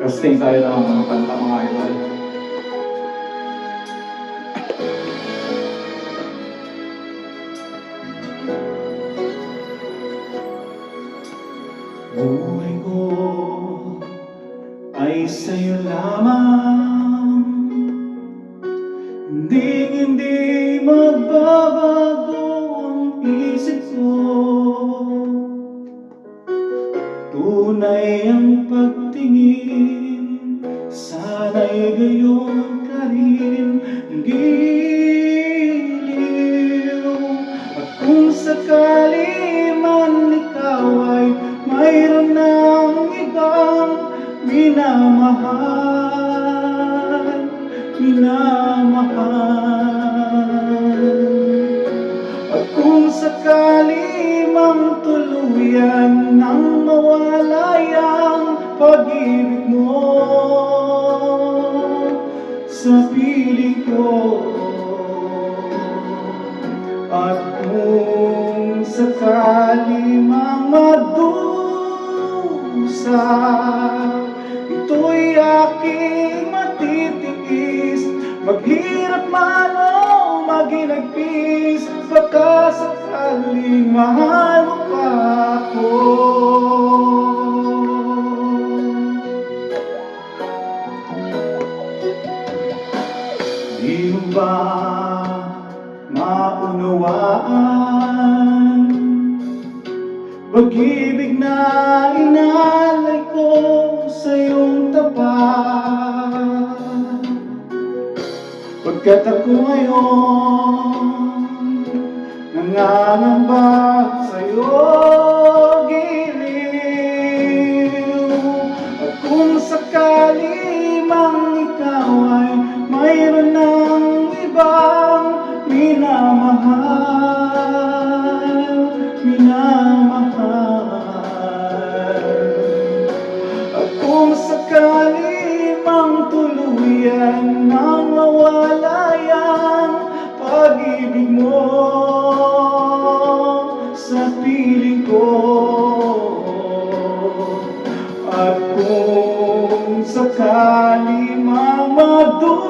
Casting tayo ng mga kanta, mga idol. Buhay ko ay sa'yo lamang, hindi magbabago ang isip ko. Tunay ang pagtingin, sana'y gayon ka rin ang giliw. At kung sakali man ikaw ay mayroon ng ibang minamahal, at kung sakali mang tuluyan nang mawala ang pag-ibig mo sa piling ko, at kung sakali mang madusa, ito'y aking matitiis. Maghirap man o maginagpis, baka sakaling mahal mo pa ako. Di mo ba maunawaan pag-ibig na inalay ko sa iyong tapat? Pagkat ako ngayon nangangamba sa'yo giliw. At kung sakali mang ikaw ay mayroon ng ibang minamahal, at kung sakali mang tuluyan nang mawala ang pag-ibig mo sa piling ko, at kung sakali mang madusa,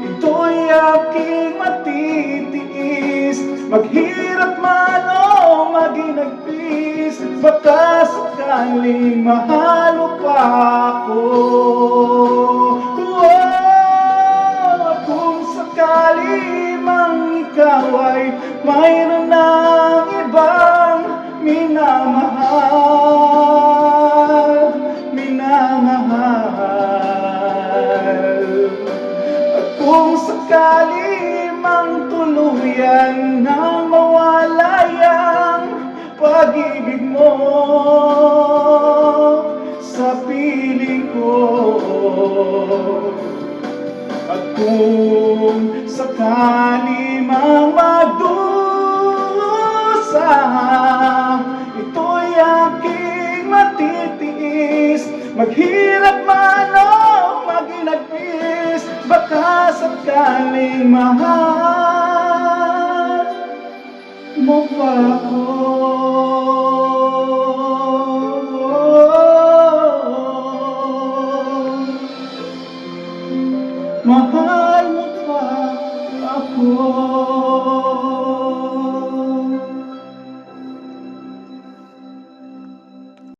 ito'y aking matitiis. Maghirap man o maginagpis, baka sakaling mahal mo pa ako. At kung sakali mang ikaw ay mayroon ng ibang minamahal, at kung sakali mang tuluyan nang mawala ang pag-ibig mo sa piling ko, at kung sakali mang madusa, ito'y aking matitiis. Maghirap man o maginagpis, baka sakaling mahal mo pa ako.